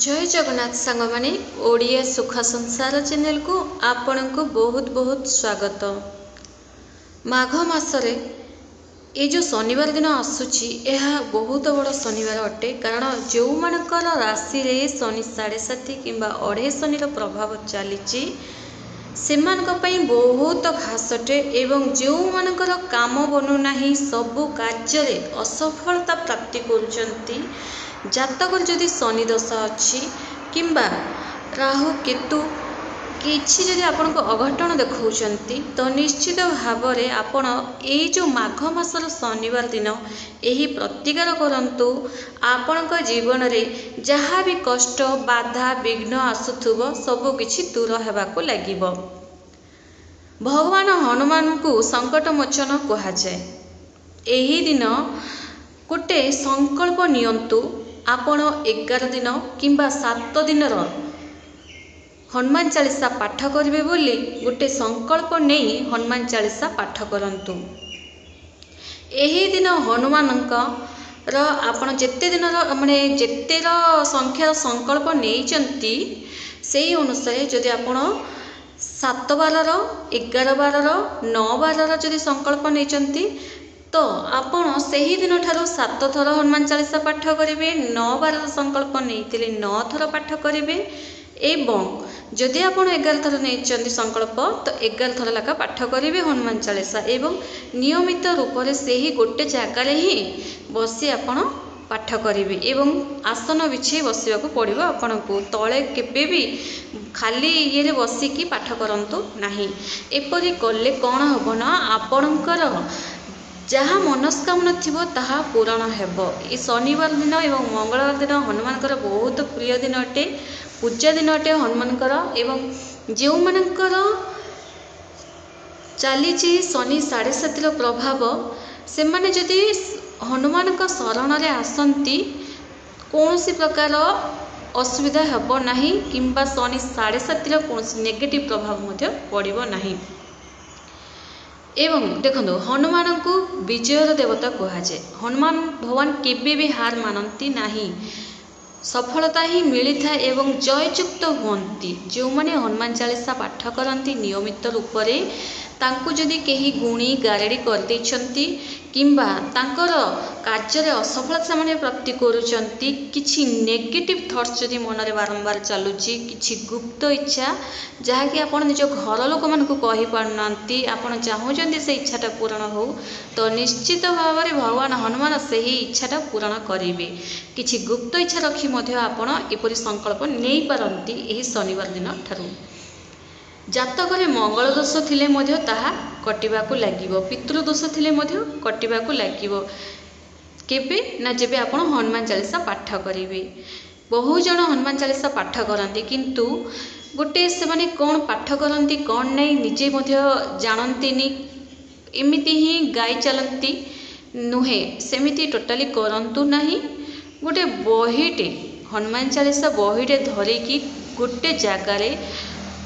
जय जगन्नाथ सांग माने ओडिया सुख संसार चैनल को आपण को बहुत बहुत स्वागत। माघ मासरे ये जो शनिवार दिन आसूची यह बहुत बड़ शनिवार अटे। कारण जो मानकर राशि रे शनि 7.5 किंबा 2.5 शनिर प्रभाव चली बहुत खास अटे। एवं जो मानकर काम बनूना सबु कार्य असफलता प्राप्ति करुचंती जातक जदि शनि दशा अच्छी किंबा राहु केतु किछि जदि आपन को अघटन देखौचंती तो निश्चित भाव में आपण ये जो माघ मासर शनिवार दिन यही प्रतिकार करंतु। आपण जीवन में जहाँ भी कष्ट बाधा विघ्न आसुथुबो सबु किछि दूर हेबाकु लागिबो। भगवान हनुमान को संकट मोचन कहा जाए। यही दिन गोटे संकल्प नियंतु आपण 11 दिन किंबा 7 दिन हनुमान चालीसा पाठ करिवे बोली गोटे संकल्प नहीं हनुमान चालीसा पाठ करंतु। यही दिन हनुमानंकर आपण जेते दिन माने जेते संख्यार संकल्प नैचंती सेही अनुसार जदि आपण 7 बार 11 बार 9 बार जदि संकल्प नैचंती तो आपण सही दिन ठारू 7 थर हनुमान चालीसा पाठ करेंगे। 9 बार संकल्प नहीं 9 थर पाठ करेंगे। एवं जदि आप 11 थर नहीं संकल्प तो 11 थर लेखा पाठ करेंगे हनुमान चालीसा। एवं नियमित रूप से ही गोटे जगार ही बसी आपण पाठ करेंगे। एवं आसन बिछे बसवाक पड़ो। आपण को तले केबे भी खाली ये बसिकी पाठ करंतु नाही। एपरी कले कौन हम ना आपणकर जहाँ मनस्कामना थी ताहा पूरण हेब। ये शनिवार दिन एवं मंगलवार दिन हनुमानकर बहुत प्रिय दिन अटे, पूजा दिन अटे हनुमानकर। एवं जो मानकर चली शनि 7.5 प्रभाव से माने जदि हनुमान शरण रे आसंती कौन सी प्रकार असुविधा हेब नहीं किंबा शनि 7.5 कौन नेगेटिव प्रभाव पड़ो नहीं। एवं देखो हनुमान को विजयर देवता कहा जाए। हनुमान भगवान केबे भी हार मानती नहीं, सफलता ही मिली था एवं जययुक्त हुंती। जो माने हनुमान चालीसा पाठ करती नियमित रूप से तांको जदि कहीं गुणी गारेड़ी कर देछंती किंबा तांकर कार्य असफलता माने प्राप्ति करुचंती किछि नेगेटिव थॉट्स जदि मन रे बारंबार चलुची किछि गुप्त इच्छा जहाँ कि आपण निज घर लोक मान को कहि पारनांती आपण चाहूचंती से इच्छाटा पूर्ण हो तो निश्चित भाव में भगवान हनुमान से ही इच्छाटा पूर्ण करेंगे। किछि गुप्त इच्छा रखी मध्य आपण एपरि संकल्प नहीं पारंती एही शनिवार दिन ठारू। जातक मंगल दोष थिले मध्य ताहा कटिबाकू लागिबो, पितृदोष थिले मध्य कटिबाकू लागिबो। केबे ना जेबे आपण हनुमान चालीसा पाठ करेंगे। बहु जन हनुमान चालीसा पाठ करती किंतु गोटे से माने कौन पाठ करती कौन नहीं निजे मध्य जानतीनी, एमिति ही गाई चलती नुहे सेमिति टोटाली करंतु नहीं। गोटे बहीटे हनुमान चालीसा बहीटे धरिकी गोटे जगार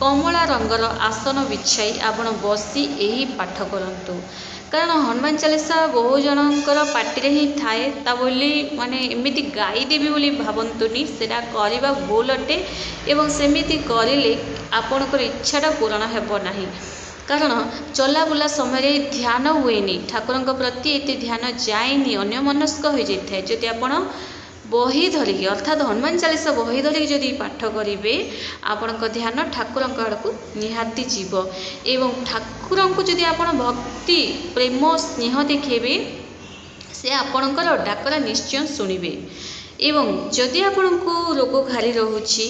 कमला रंगर आसन बिछाई आपण बसी यही पाठ करंतु। कारण हनुमान चालीसा बहु जनकर पार्टी ही थाए ता बोली माने एमिति गाई देवी बोली भावंतुनी सेटा करबा भूल अटे। एवं सेमिति करिले आपणकर इच्छाटा पूर्ण हेब नाही। कारण चला बुला समय ध्यान हुएनी ठाकुर प्रति एते ध्यान जाएनी, अन्य मनस्क हो जाए। जदि आपण बही धरिकी अर्थात हनुमान चालीसा बही धरिकी जदि पाठ करेंगे आपण ध्यान ठाकुर आड़क निहाती जीव। एवं ठाकुर को जदि आपण भक्ति प्रेम स्नेह देखेबे से आपणकर डाकरा निश्चय शुणिबे। एवं जदि आपण को रोग घारी रोची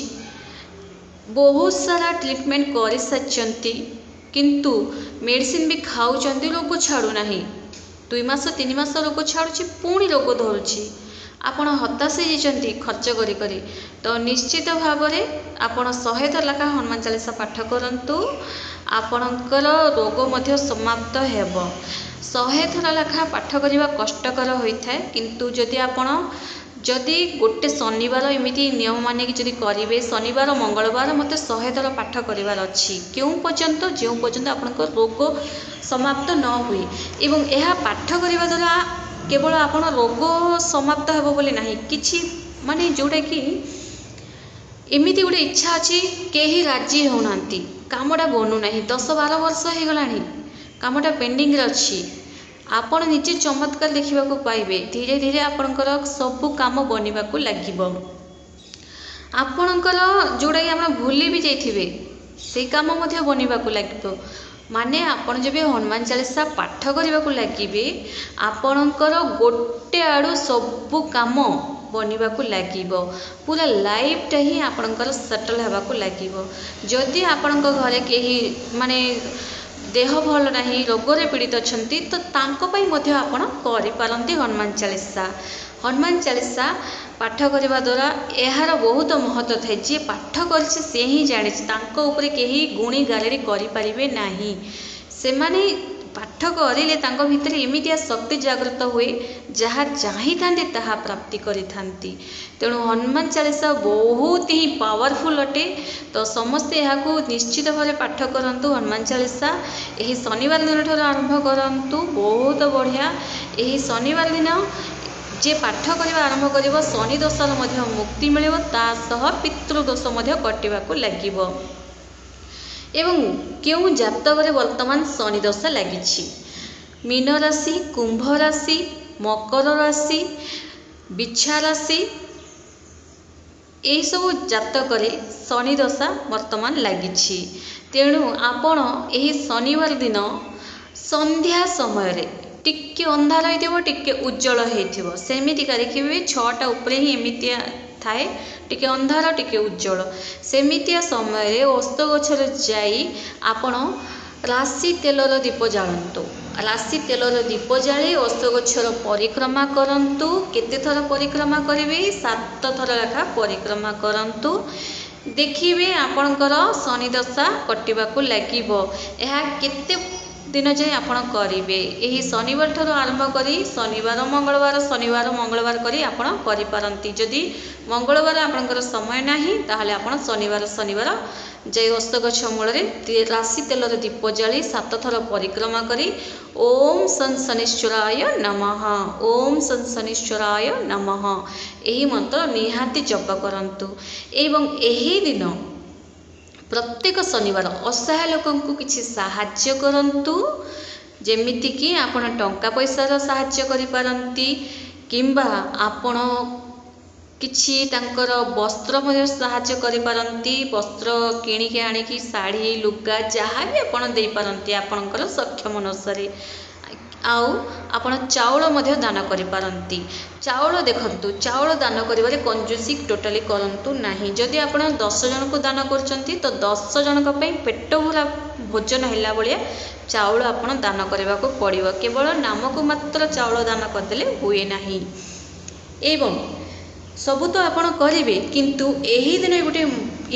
बहुत सारा ट्रीटमेंट कर सारी किंतु मेडिसिन भी खाऊचंती रोग छाड़ू नाही, 2 मास 3 मास रोग छाड़ुची पुणी रोग धरुची, आपण हताश होती खर्च करी तो निश्चित भाव में आपण 100 लेखा हनुमान चालीसा पाठ करंतु आपणकर रोग मध्य समाप्त हेब। 100 थर लेखा पाठ करवा कष्टकर होता है किंतु जदि आपण जदि गोटे शनिवार एमती नियम मानिक जदि करेंगे शनिवार मंगलवार मत 100 थर पाठ करार अच्छी क्यों पर्यंत जो पर्यंत आपणकर रोग समाप्त न हुए। एवं यह पाठ करने द्वारा केवल आपण रोग समाप्त हेब बोली नहीं, किछि माने जोटा कि एमिति गोटे इच्छा अच्छी कहीं राजी होना कामटा बनूना 10-12 वर्ष हो गला कामटा पेंडिंग अच्छी आपण निजे चमत्कार देखा पाइबे धीरे धीरे आपणकर सबू काम बनवा लगे आपणकर जोड़ा कि आप भूली भी जाइए से कम बनवा लगे माने आपण जब हनुमान चालीसा पाठ करने को लगे आपणकर गोटे आड़ू सबू काम बनवा लगे पूरा लाइफटा ही आपणकर सेटल होगा लगे जदि आपण घरे कहीं माने देह भल ना रोगरे पीड़ित अच्छा तो तांकों आपण करिपारंती हनुमान चालीसा पाठ करने द्वारा यार बहुत महत्व थाए जी पाठ कर सी ही जानी कहीं गुणी गारेड़ी करें ना से माने पाठ करें भितर एमितिया शक्ति जागृत हुए जहाँ चाही था प्राप्ति करी तेणु हनुमान चालीसा बहुत ही पावरफुल अटे तो समस्ते यहाँ निश्चित भाव पाठ करूँ हनुमान चालीसा यही शनिवार दिन ठार आरंभ करूँ बहुत बढ़िया यही शनिवार दिन जे पाठ करने आरंभ कर शनि दोषर मुक्ति मिल पितृदोष कटिवा लगे एवं क्यों जातक वर्तमान शनि दशा लगी मीन राशि कुंभ राशि मकर राशि बिछा राशि यही सब जातक शनि दशा वर्तमान लगी तेणु आपण यही शनिवार दिन संध्या समय टिके अंधार हो टिके उज्जवल होमितिका देखिए 6टा उपरे ही एमितिया थाए टिके अंधार टिके उज्जवल सेमितिया समय ओस्त गछर जाई आपण राशि तेलर दीप जालतु राशि तेलर दीप जाली ओस्त गछर परिक्रमा करंतु केते थर परिक्रमा करिवे 7 थर लेखा परिक्रमा करंतु देखिए आपणकर शनि दशा कटिबाकू लागिबो एहा केते दिन जाए आपण करेंगे यही शनिवार ठार आरंभ करी शनिवार मंगलवार करी आपण करिपारंती जदि मंगलवार आपणकर समय नाही ताहले आपण शनिवार जाई ओस्त गछ मूल राशि तेलर दीप जाली 7 थर परिक्रमा करी ओम सन शनिश्चराय नमः ओम सन शनिश्चराय नमः यही मंत्र निहाती जप करंतु एवं यही दिन प्रत्येक शनिवार असहाय लोक किसी साहाय्य करंतु जेमिति कि आपण टंका पैसार साहाय्य करिपारंती किंबा आपण किछि तांकर वस्त्र मध्ये साहाय्य करिपारंती वस्त्र किणिकी आनिकी साड़ी लुगा जहाँ भी आपण देई पारंती आपणकर सक्षम अनुसार आउ आपण चाउल मध्ये दान करिपारंती चाउल देखंतु चाउल दान करिबारे कंजूसी टोटाली करंतु नाही जदि आपण 10 जन को दान करचंती तो 10 जन का पई पेट भरा भोजन हैला बलिया चाउल आपण दान करबा को पड़िबो केवल नाम को मात्र चाउल दान करदेले हुए नाही एवं सबु तो आपण करेंगे किंतु यही दिन गोटे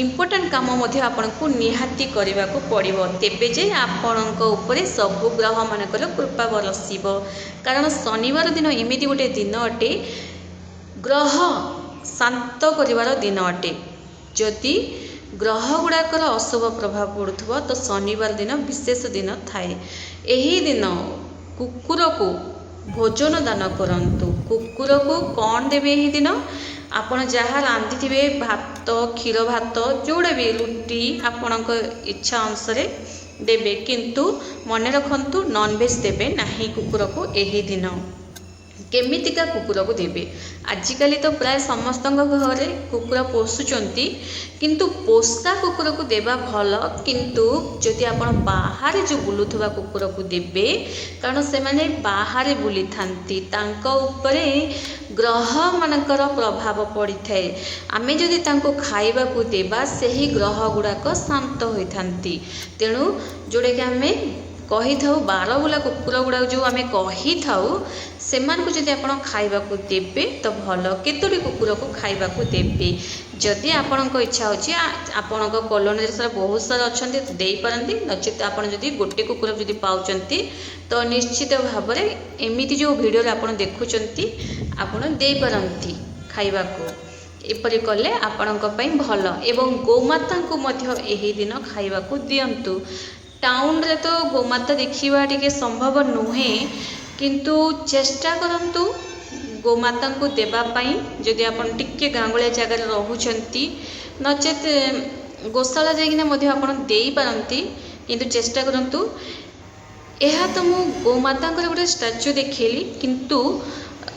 इम्पोर्टाट काम आपण को निहाती करने को पड़ो तेबे जे आपण सबु ग्रह मानकर कृपा बरसिब कारण शनिवार दिन एमती गोटे दिन अटे ग्रह शांत करिवार दिन अटे जदि ग्रह गुड़ाकर अशुभ प्रभाव पड़ुथबो तो शनिवार दिन विशेष दिन थाए यही दिन कुकुर को भोजन दान करंतु कुकुर को कौन देवे यही दिन आपण जहाँ रांधि थे भात क्षीर भात जोड़ा भी रुटी आपण इच्छा अनुसार देवे किंतु मन रखंतु नॉनवेज देवे नाही कुकुर को यही दिन केमितिका कुकुर को देवे आजिकल तो प्राय समस्त घरे कुकुर पोषुचंती किंतु पोषा कुकुर को देवा भल किंतु जदि आपण बाहर जो बुलुथुवा कुकुर को देवे कारण से माने बाहर बुली थांती तांको उपरे ग्रह मानकर प्रभाव पड़ी थाए आमे जदि तांको खाइबा को देवा सही ग्रह गुड़ाक शांत होई थांती तेणु जोड़े कि आमे कही था 12 बुला कुकुर गुड़ा जो आम कही था से जदि आप खाइबा देवे तो भल केतोटी कुकुर को खाइबा देवे जदि आपण इच्छा होची आपण कॉलोनी सारा बहुत सारा अच्छा तो दे पारती नचेत आप गोटे कुकुर जदि पाउचंती तो निश्चित भाव में एमती जो वीडियो आप देखुंती आपण दे पारती खाइबा को एपरी कले आपण भल एवं गोमाता को यही दिन खाइबा दिंतु टाउन रे तो गोमाता देखा टी संभव नुहे किंतु चेष्टा करंतु गोमाता को देवाई जदि आप टिके गाँगुलिया जगार रोचंती नचेत गोशाला जापारती किंतु चेष्टा करंतु। यह तो मु गोमाता गोटे स्टाच्यू देखली किंतु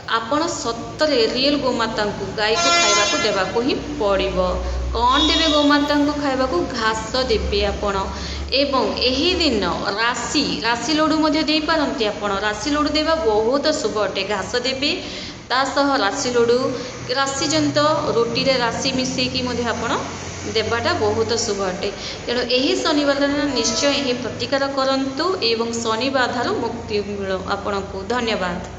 आपण सतरे रियल गोमाता को गाय को खाइबा को देबा को ही पड़िबो। कौन देवे गोमाता को खाइबा को घास देबे आपण एवं एही दिन राशि लड्डू मध्य दे पारंती आपण। राशि लड्डू देवा बहुत शुभ अटे। घास देबे ता सह राशि लड्डू राशि जंत रोटी रे राशि मिसेकी मध्य आपण देवाटा बहुत शुभ अटे। तेणु यही शनिवार निश्चय यही प्रतिकार करंतु एवं शनि बाधार मुक्ति मिल आपको। धन्यवाद।